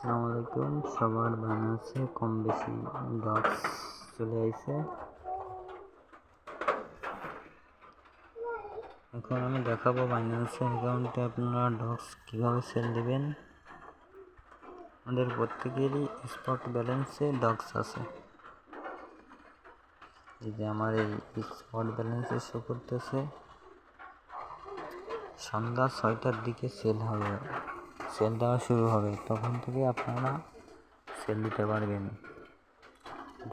আসসালামু আলাইকুম। সবার বানাচ্ছে কম বেশি ডক্স চলে আইছে। এখন আমি দেখাবো বাইন্যান্সে অ্যাকাউন্টে আপনারা ডক্স কীভাবে সেল দেবেন। আমাদের প্রত্যেকেরই স্পট ব্যালেন্সে ডক্স আছে। এই যে আমার এই স্পট ব্যালেন্সে শো করতেছে সন্ধ্যা 6টার দিকে সেল দেওয়া শুরু হবে, তখন থেকে আপনারা সেল দিতে পারবেন।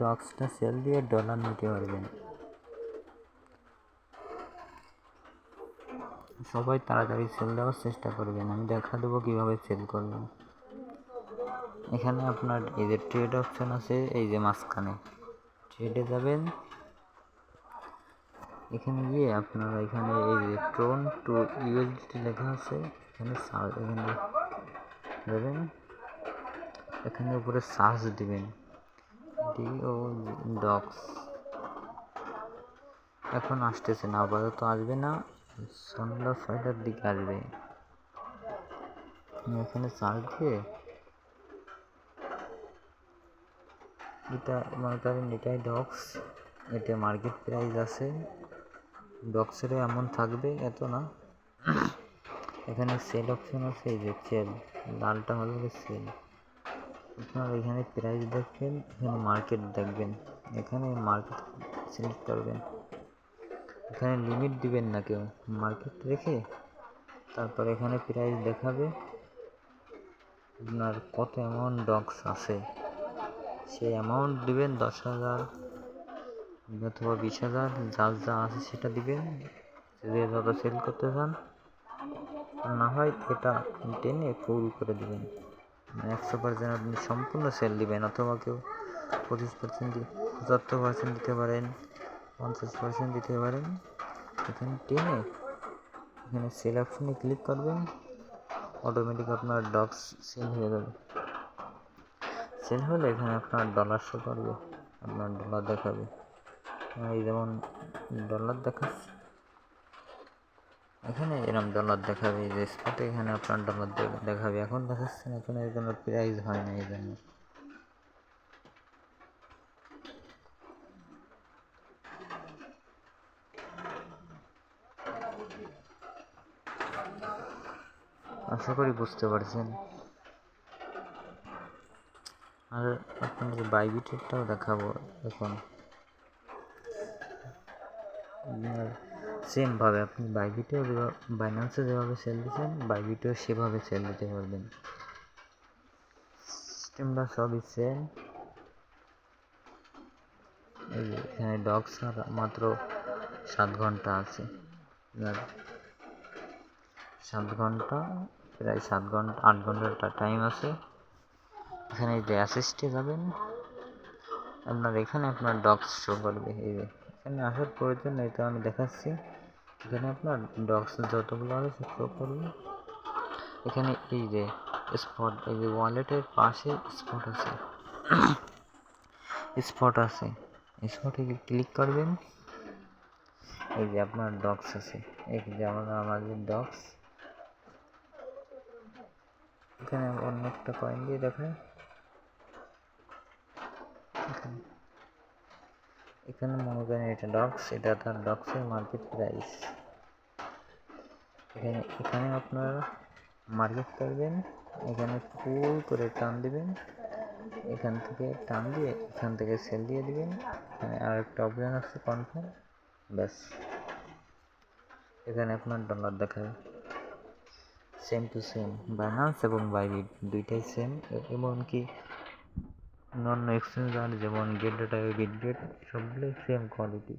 ডক্সটা সেল দিয়ে ডলার নিতে পারবেন। সবাই তাড়াতাড়ি সেল দেওয়ার চেষ্টা করবেন। আমি দেখা দেবো কীভাবে সেল করবেন। এখানে আপনার এই যে ট্রেড অপশন আছে, এই যে মাঝখানে ট্রেডে যাবেন। এখানে গিয়ে আপনারা এখানে এই যে ট্রন টু ইউএসডিটি লেখা আছে, এখানে যাবেন। এখানে উপরে সার্চ দিবেন ডিও ডক্স। এখন আসতেছে না, আপাতত আসবে না, সন্ধ্যা 6টার দিকে আসবে। এখানে সার্চ দিয়ে এটা মনে করেন এটাই ডক্স, এটা মার্কেট প্রাইস আছে। ডক্সেরও এমন থাকবে, এত না। এখানে সেল অপশন আছে, এই যে সেল লালটা হলো সেল। আপনার এখানে প্রাইস দেখবেন, এখানে মার্কেট দেখবেন, এখানে মার্কেট সিলেক্ট করবেন। এখানে লিমিট দিবেন না কেউ, মার্কেট রেখে তারপর এখানে প্রাইস দেখাবে আপনার কত অ্যামাউন্ট ডক্স আছে, সেই অ্যামাউন্ট দিবেন 10,000 অথবা 20,000, যার যা আছে সেটা দিবেন। যে যত সেল করতে চান, না হয় এটা টেনে ফুল করে দিবেন। 100% আপনি সম্পূর্ণ সেল দিবেন, অথবা কেউ 25%, 75% দিতে পারেন, 50% দিতে পারেন। এখানে টেনে এখানে সেল অপশনে ক্লিক করবেন, অটোমেটিক আপনার ডক্স সেল হয়ে যাবে। সেল হলে এখানে আপনার ডলার শো করবে, আপনার ডলার দেখাবে। এই যেমন ডলার দেখাচ্ছে, এখানে এরকম ডলার দেখাবে, এই যে স্পটে এখানে আপনার ডলার দেখাবে। এখন দেখাচ্ছে না, এখন এর জন্য প্রাইস হয় না, এই জন্য। আশা করি বুঝতে পারছেন। আর আপনাদের বাইবিটেরটাও দেখাবো এখন। সেমভাবে আপনি বাইবিটেও বাইন্যান্সে যেভাবে সেল দিচ্ছেন, বাইবিটেও সেভাবে সেল দিতে পারবেন। সিস্টেমটা সবই সেম। এই যে এখানে ডক্স আর মাত্র 7 ঘন্টা আছে, 7 ঘন্টা, প্রায় 8 ঘন্টা টাইম আছে। এখানে এই যে অ্যাসিস্টে যাবেন, এখানে আপনার ডক্স শো করবে। এই যে এখানে আসার প্রয়োজন নেই, তো আমি দেখাচ্ছি। এখানে আপনার ডক্স যতগুলো আছে সব শো করবে। এখানে এই যে স্পট, এই যে ওয়ালেটের পাশে স্পটে ক্লিক করবেন। এই যে আপনার ডক্স আছে, এই যে আমাদের ডক্স। এখানে অন্য একটা কয়েন দিয়ে দেখায়, এখানে মনে করেন এটা ডক্স, এটা তার ডক্সের মার্কেট প্রাইস। এখানে আপনারা মার্কেট করবেন, এখানে ফুল করে টান দিবেন, এখান থেকে টান দিয়ে এখান থেকে সেল দিয়ে দিবেন। এখানে আর একটা অপশন আছে কনফার্ম, ব্যাস। এখানে আপনার ডলার দেখাবে। সেম টু সেম, বাইন্যান্স এবং বাইবিট দুইটাই সেম। এমনকি অন্যান্য এক্সচেঞ্জ যেমন গেট ডেটা, বিটগেট, সবগুলোই সেম কোয়ালিটি।